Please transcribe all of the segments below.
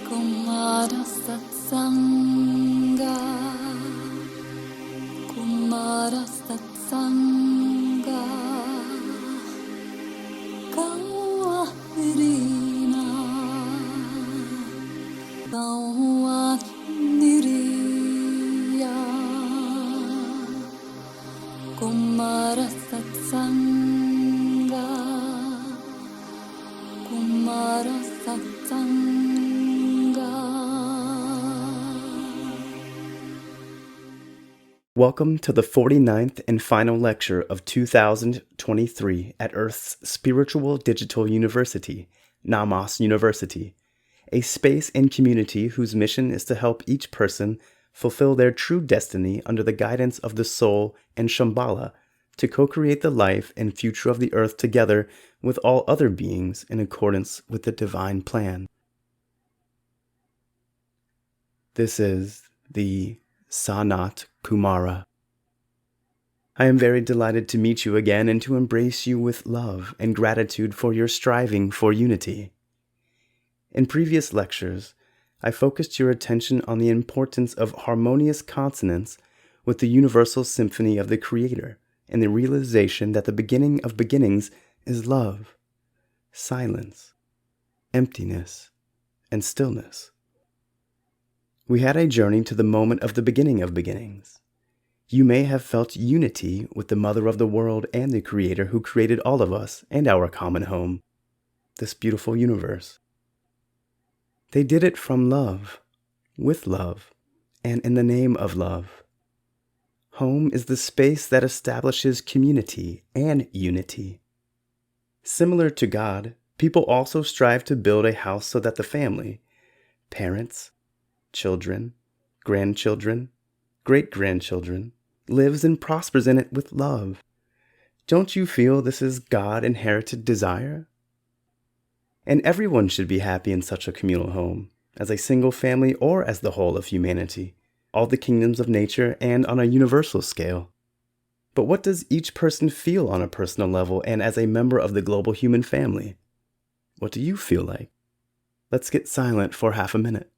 Kumara Satsanga, Kumara Satsanga, Kawahrina, Kawahniriya, Kumara Satsanga, Kumara Satsanga. Welcome to the 49th and final lecture of 2023 at Earth's Spiritual Digital University, Namas University, a space and community whose mission is to help each person fulfill their true destiny under the guidance of the soul and Shambhala to co-create the life and future of the Earth together with all other beings in accordance with the divine plan. This is the SANAT Kumara. I am very delighted to meet you again and to embrace you with love and gratitude for your striving for unity. In previous lectures, I focused your attention on the importance of harmonious consonance with the universal symphony of the Creator and the realization that the beginning of beginnings is love, silence, emptiness, and stillness. We had a journey to the moment of the beginning of beginnings. You may have felt unity with the Mother of the world and the Creator who created all of us and our common home, this beautiful universe. They did it from love, with love, and in the name of love. Home is the space that establishes community and unity. Similar to God, people also strive to build a house so that the family, parents, children, grandchildren, great-grandchildren, lives and prospers in it with love. Don't you feel this is God-inherited desire? And everyone should be happy in such a communal home, as a single family or as the whole of humanity, all the kingdoms of nature and on a universal scale. But what does each person feel on a personal level and as a member of the global human family? What do you feel like? Let's get silent for half a minute.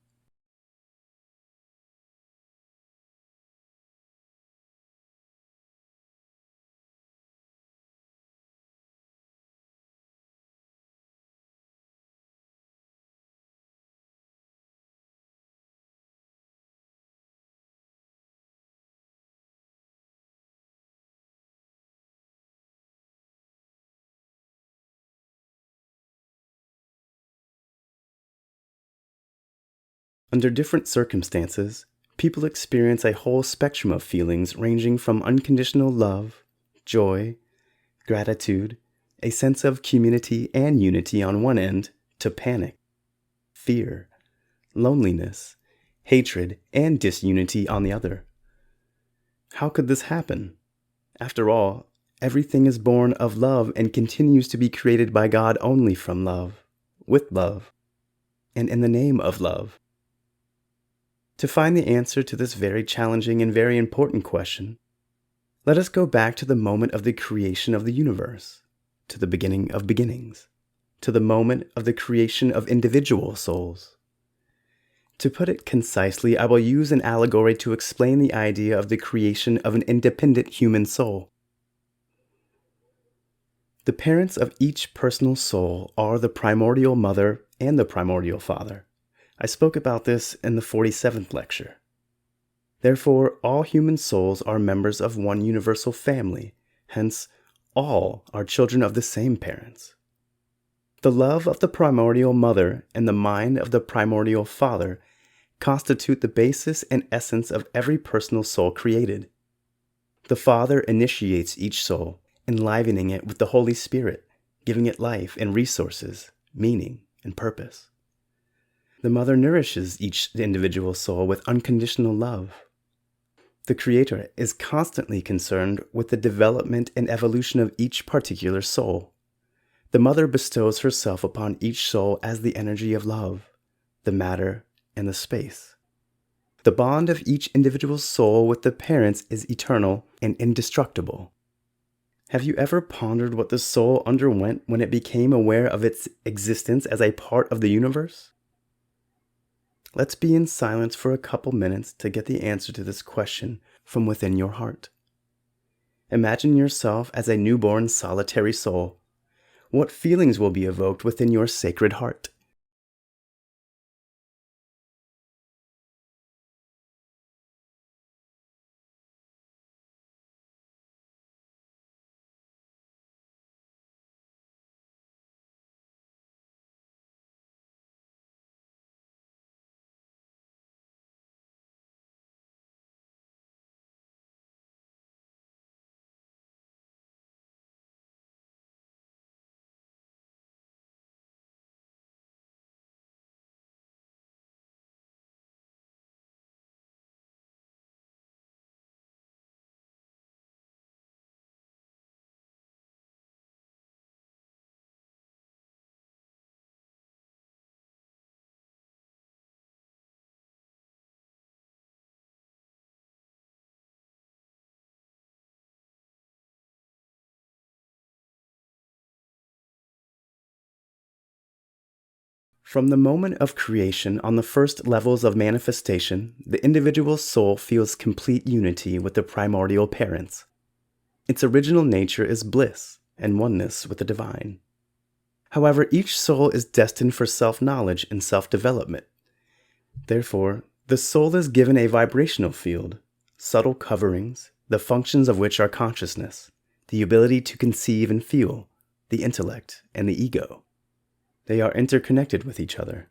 Under different circumstances, people experience a whole spectrum of feelings ranging from unconditional love, joy, gratitude, a sense of community and unity on one end, to panic, fear, loneliness, hatred, and disunity on the other. How could this happen? After all, everything is born of love and continues to be created by God only from love, with love, and in the name of love. To find the answer to this very challenging and very important question, let us go back to the moment of the creation of the universe, to the beginning of beginnings, to the moment of the creation of individual souls. To put it concisely, I will use an allegory to explain the idea of the creation of an independent human soul. The parents of each personal soul are the primordial mother and the primordial father. I spoke about this in the 47th lecture. Therefore, all human souls are members of one universal family, hence, all are children of the same parents. The love of the primordial mother and the mind of the primordial father constitute the basis and essence of every personal soul created. The Father initiates each soul, enlivening it with the Holy Spirit, giving it life and resources, meaning and purpose. The Mother nourishes each individual soul with unconditional love. The Creator is constantly concerned with the development and evolution of each particular soul. The Mother bestows herself upon each soul as the energy of love, the matter, and the space. The bond of each individual soul with the parents is eternal and indestructible. Have you ever pondered what the soul underwent when it became aware of its existence as a part of the universe? Let's be in silence for a couple minutes to get the answer to this question from within your heart. Imagine yourself as a newborn solitary soul. What feelings will be evoked within your sacred heart? From the moment of creation on the first levels of manifestation, the individual soul feels complete unity with the primordial parents. Its original nature is bliss and oneness with the divine. However, each soul is destined for self-knowledge and self-development. Therefore, the soul is given a vibrational field, subtle coverings, the functions of which are consciousness, the ability to conceive and feel, the intellect, and the ego. They are interconnected with each other.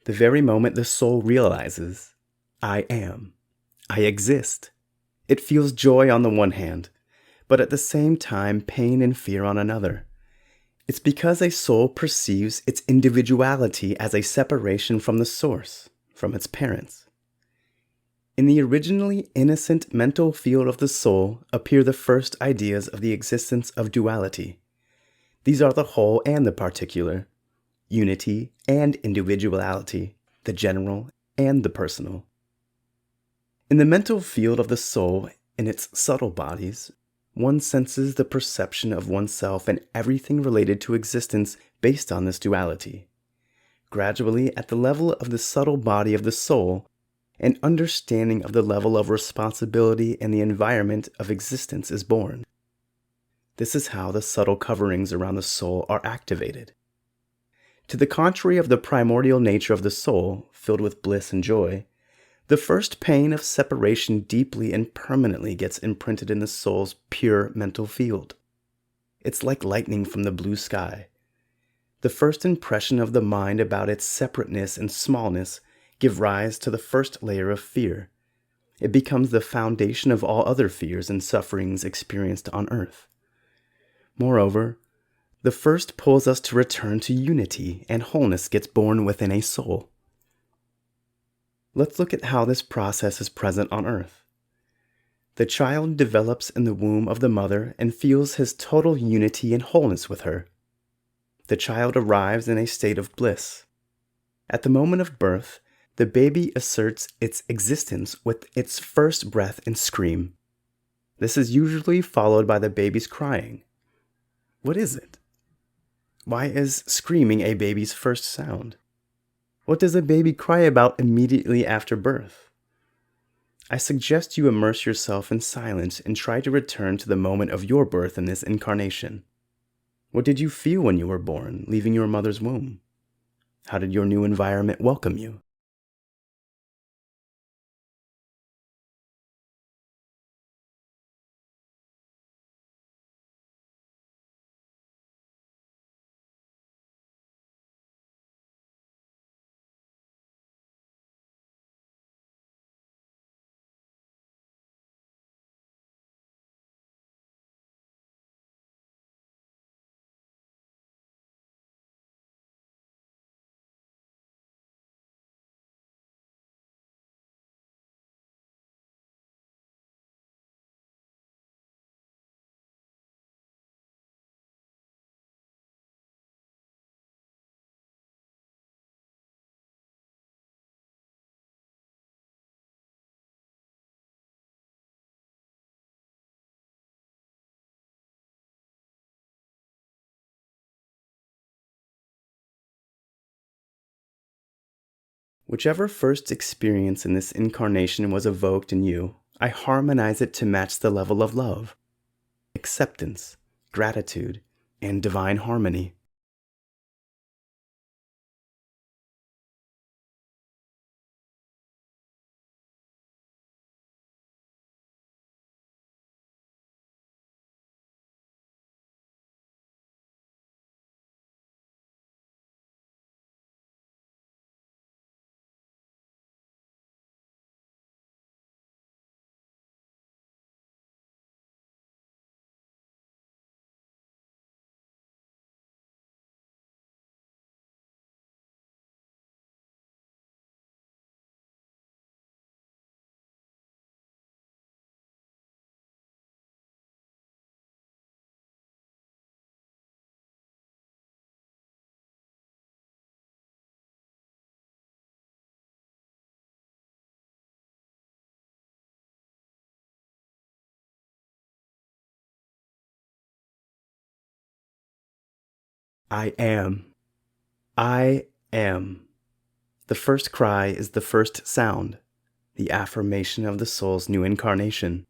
The very moment the soul realizes, I am, I exist, it feels joy on the one hand, but at the same time pain and fear on another. It's because a soul perceives its individuality as a separation from the source, from its parents. In the originally innocent mental field of the soul appear the first ideas of the existence of duality. These are the whole and the particular, unity and individuality, the general and the personal. In the mental field of the soul, in its subtle bodies, one senses the perception of oneself and everything related to existence based on this duality. Gradually, at the level of the subtle body of the soul, an understanding of the level of responsibility and the environment of existence is born. This is how the subtle coverings around the soul are activated. To the contrary of the primordial nature of the soul, filled with bliss and joy, the first pain of separation deeply and permanently gets imprinted in the soul's pure mental field. It's like lightning from the blue sky. The first impression of the mind about its separateness and smallness give rise to the first layer of fear. It becomes the foundation of all other fears and sufferings experienced on earth. Moreover, the first pulls us to return to unity, and wholeness gets born within a soul. Let's look at how this process is present on earth. The child develops in the womb of the mother and feels his total unity and wholeness with her. The child arrives in a state of bliss. At the moment of birth, the baby asserts its existence with its first breath and scream. This is usually followed by the baby's crying. What is it? Why is screaming a baby's first sound? What does a baby cry about immediately after birth? I suggest you immerse yourself in silence and try to return to the moment of your birth in this incarnation. What did you feel when you were born, leaving your mother's womb? How did your new environment welcome you? Whichever first experience in this incarnation was evoked in you, I harmonize it to match the level of love, acceptance, gratitude, and divine harmony. I am. I am. The first cry is the first sound, the affirmation of the soul's new incarnation.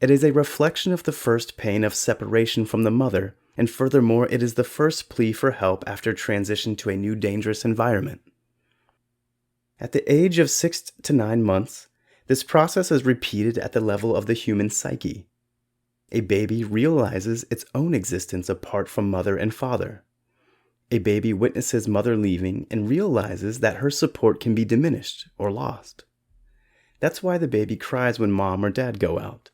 It is a reflection of the first pain of separation from the mother, and furthermore, it is the first plea for help after transition to a new dangerous environment. At the age of 6 to 9 months, this process is repeated at the level of the human psyche. A baby realizes its own existence apart from mother and father. A baby witnesses mother leaving and realizes that her support can be diminished or lost. That's why the baby cries when mom or dad go out.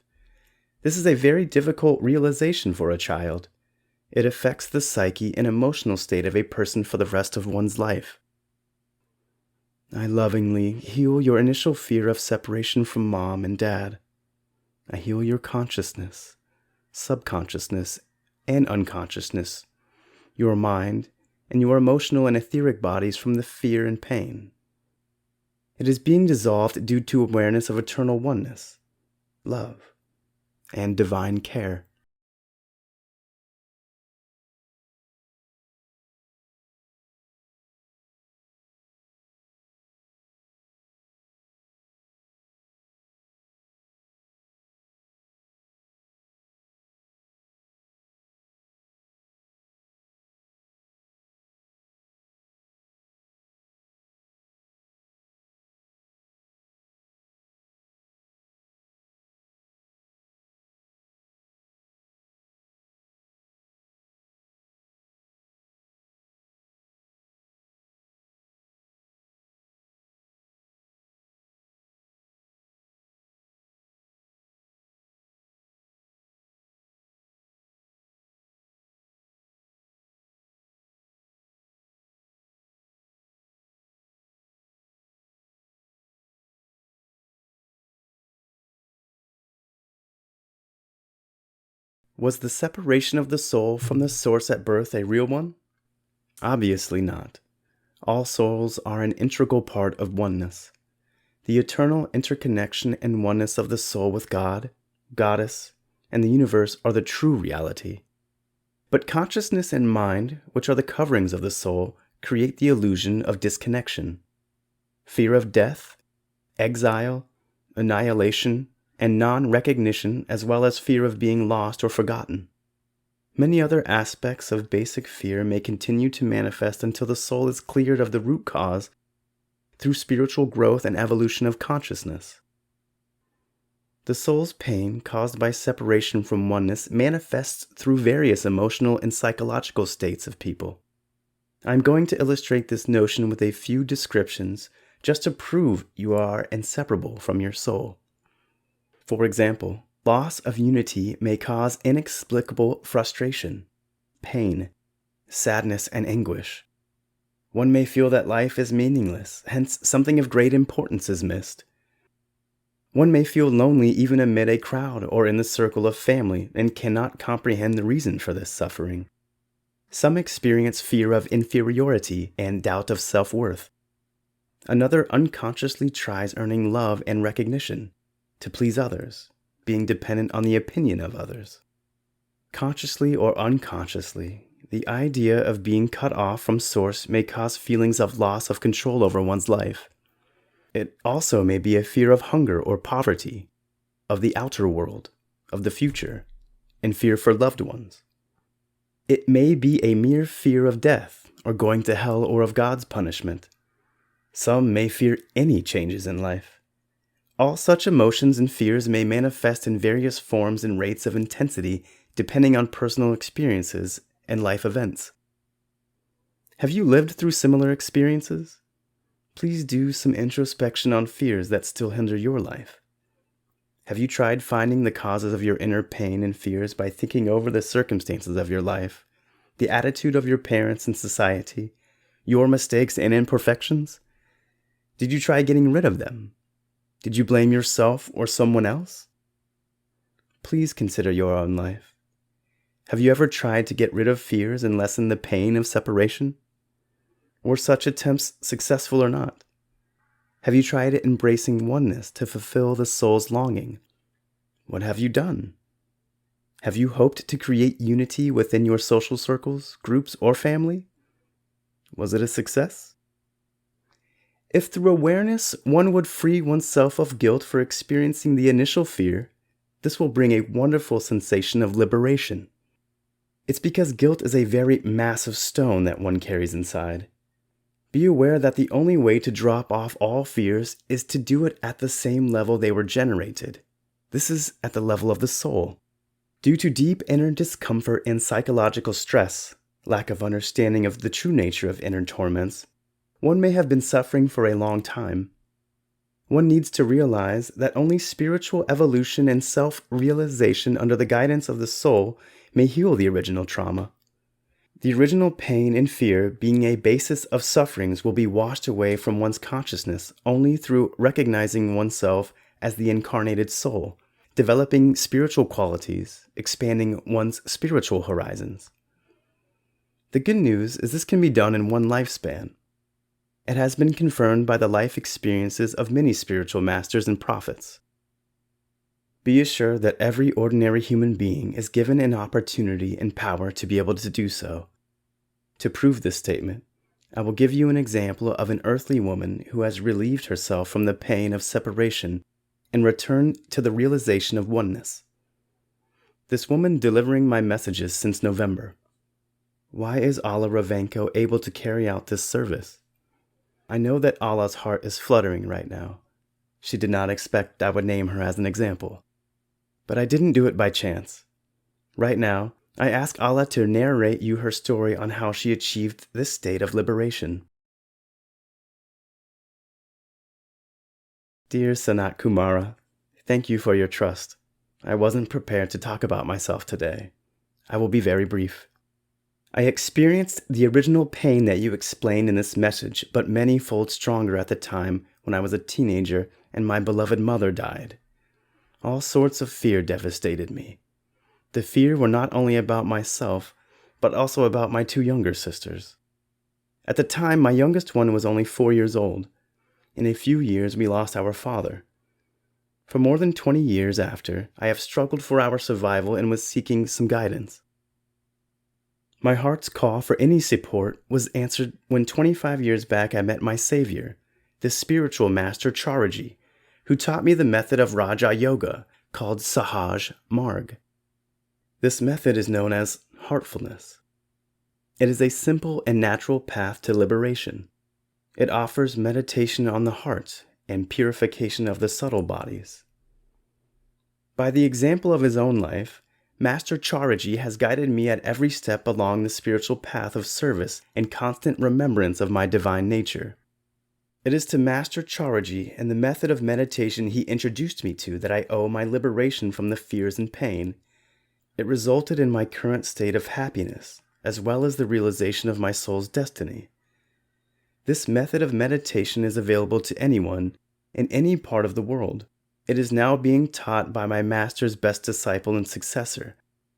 This is a very difficult realization for a child. It affects the psyche and emotional state of a person for the rest of one's life. I lovingly heal your initial fear of separation from mom and dad. I heal your consciousness, subconsciousness, and unconsciousness, your mind, and your emotional and etheric bodies from the fear and pain. It is being dissolved due to awareness of eternal oneness, love, and divine care. Was the separation of the soul from the source at birth a real one? Obviously not. All souls are an integral part of oneness. The eternal interconnection and oneness of the soul with God, Goddess, and the universe are the true reality. But consciousness and mind, which are the coverings of the soul, create the illusion of disconnection. Fear of death, exile, annihilation, and non-recognition, as well as fear of being lost or forgotten. Many other aspects of basic fear may continue to manifest until the soul is cleared of the root cause through spiritual growth and evolution of consciousness. The soul's pain caused by separation from oneness manifests through various emotional and psychological states of people. I'm going to illustrate this notion with a few descriptions just to prove you are inseparable from your soul. For example, loss of unity may cause inexplicable frustration, pain, sadness, and anguish. One may feel that life is meaningless, hence something of great importance is missed. One may feel lonely even amid a crowd or in the circle of family and cannot comprehend the reason for this suffering. Some experience fear of inferiority and doubt of self-worth. Another unconsciously tries earning love and recognition to please others, being dependent on the opinion of others. Consciously or unconsciously, the idea of being cut off from source may cause feelings of loss of control over one's life. It also may be a fear of hunger or poverty, of the outer world, of the future, and fear for loved ones. It may be a mere fear of death, or going to hell, or of God's punishment. Some may fear any changes in life. All such emotions and fears may manifest in various forms and rates of intensity depending on personal experiences and life events. Have you lived through similar experiences? Please do some introspection on fears that still hinder your life. Have you tried finding the causes of your inner pain and fears by thinking over the circumstances of your life, the attitude of your parents and society, your mistakes and imperfections? Did you try getting rid of them? Did you blame yourself or someone else? Please consider your own life. Have you ever tried to get rid of fears and lessen the pain of separation? Were such attempts successful or not? Have you tried embracing oneness to fulfill the soul's longing? What have you done? Have you hoped to create unity within your social circles, groups, or family? Was it a success? If through awareness one would free oneself of guilt for experiencing the initial fear, this will bring a wonderful sensation of liberation. It's because guilt is a very massive stone that one carries inside. Be aware that the only way to drop off all fears is to do it at the same level they were generated. This is at the level of the soul. Due to deep inner discomfort and psychological stress, lack of understanding of the true nature of inner torments, one may have been suffering for a long time. One needs to realize that only spiritual evolution and self-realization under the guidance of the soul may heal the original trauma. The original pain and fear being a basis of sufferings will be washed away from one's consciousness only through recognizing oneself as the incarnated soul, developing spiritual qualities, expanding one's spiritual horizons. The good news is this can be done in one lifespan. It has been confirmed by the life experiences of many spiritual masters and prophets. Be assured that every ordinary human being is given an opportunity and power to be able to do so. To prove this statement, I will give you an example of an earthly woman who has relieved herself from the pain of separation and returned to the realization of oneness. This woman delivering my messages since November. Why is Alla Revenko able to carry out this service? I know that Allah's heart is fluttering right now. She did not expect I would name her as an example. But I didn't do it by chance. Right now, I ask Allah to narrate you her story on how she achieved this state of liberation. Dear SANAT Kumara, thank you for your trust. I wasn't prepared to talk about myself today. I will be very brief. I experienced the original pain that you explained in this message, but many-fold stronger at the time when I was a teenager and my beloved mother died. All sorts of fear devastated me. The fear were not only about myself, but also about my two younger sisters. At the time, my youngest one was only 4 years old. In a few years, we lost our father. For more than 20 years after, I have struggled for our survival and was seeking some guidance. My heart's call for any support was answered when 25 years back I met my savior, the spiritual master Chariji, who taught me the method of Raja Yoga called Sahaj Marg. This method is known as heartfulness. It is a simple and natural path to liberation. It offers meditation on the heart and purification of the subtle bodies. By the example of his own life, Master Chariji has guided me at every step along the spiritual path of service and constant remembrance of my divine nature. It is to Master Chariji and the method of meditation he introduced me to that I owe my liberation from the fears and pain. It resulted in my current state of happiness, as well as the realization of my soul's destiny. This method of meditation is available to anyone in any part of the world. It is now being taught by my master's best disciple and successor,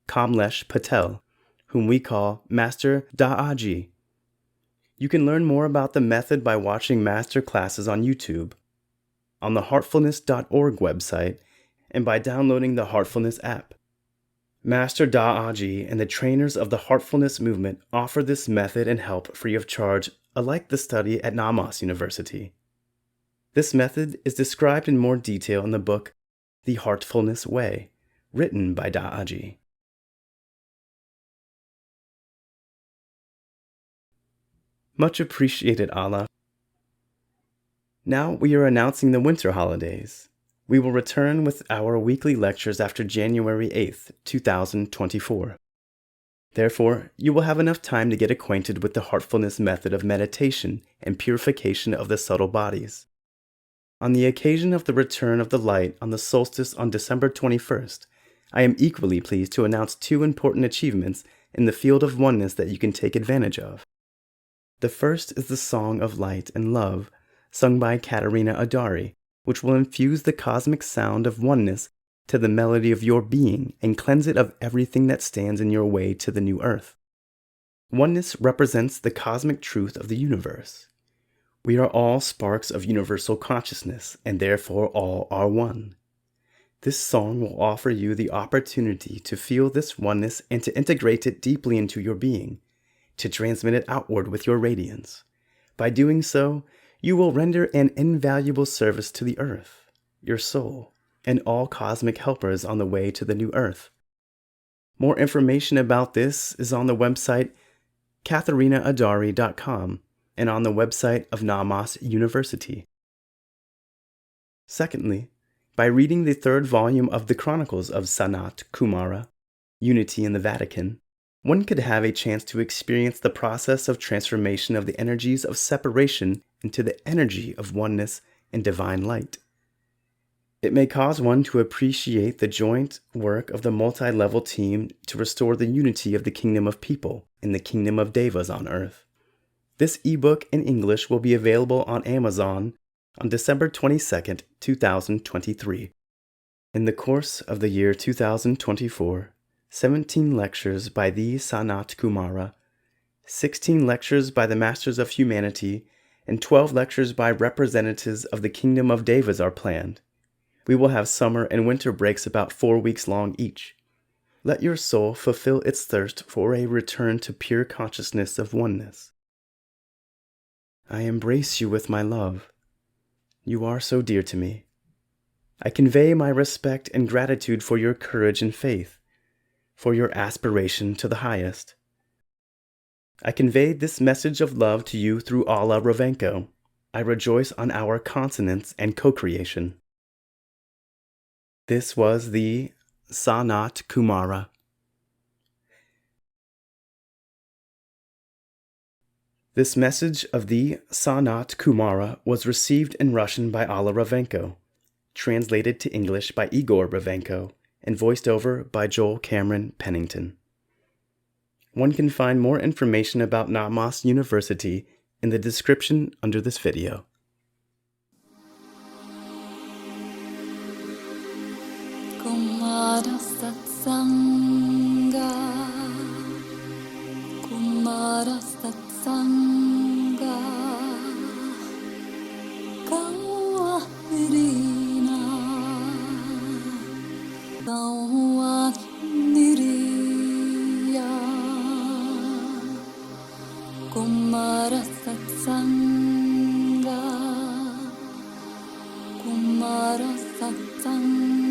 Kamlesh Patel, whom we call Master Da'aji. You can learn more about the method by watching master classes on YouTube, on the heartfulness.org website, and by downloading the Heartfulness app. Master Da'aji and the trainers of the Heartfulness movement offer this method and help free of charge, alike the study at Namas University. This method is described in more detail in the book The Heartfulness Way, written by Da'aji. Much appreciated, Alla. Now we are announcing the winter holidays. We will return with our weekly lectures after January 8th, 2024. Therefore, you will have enough time to get acquainted with the heartfulness method of meditation and purification of the subtle bodies. On the occasion of the return of the light on the solstice on December 21st, I am equally pleased to announce two important achievements in the Field of Oneness that you can take advantage of. The first is the Song of Light and Love, sung by Katerina Adari, which will infuse the cosmic sound of oneness to the melody of your being and cleanse it of everything that stands in your way to the new earth. Oneness represents the cosmic truth of the universe. We are all sparks of universal consciousness, and therefore all are one. This song will offer you the opportunity to feel this oneness and to integrate it deeply into your being, to transmit it outward with your radiance. By doing so, you will render an invaluable service to the earth, your soul, and all cosmic helpers on the way to the new earth. More information about this is on the website katharinaadari.com and on the website of Namas University. Secondly, by reading the third volume of the Chronicles of SANAT KUMARA, Unity in the Vatican, one could have a chance to experience the process of transformation of the energies of separation into the energy of oneness and divine light. It may cause one to appreciate the joint work of the multi-level team to restore the unity of the kingdom of people in the kingdom of devas on earth. This ebook in English will be available on Amazon on December 22nd, 2023. In the course of the year 2024, 17 lectures by the Sanat Kumara, 16 lectures by the Masters of Humanity, and 12 lectures by representatives of the Kingdom of Devas are planned. We will have summer and winter breaks about 4 weeks long each. Let your soul fulfill its thirst for a return to pure consciousness of oneness. I embrace you with my love. You are so dear to me. I convey my respect and gratitude for your courage and faith, for your aspiration to the highest. I convey this message of love to you through Alla Revenko. I rejoice on our consonance and co-creation. This was the Sanat Kumara. This message of the Sanat Kumara was received in Russian by Alla Revenko, translated to English by Igor Revenko, and voiced over by Joel Cameron Pennington. One can find more information about Namas University in the description under this video. Kumara Satsanga, Kumara Satsanga, Kawairina, Kawairiya, Kumara Satsanga, Kumara Satsanga.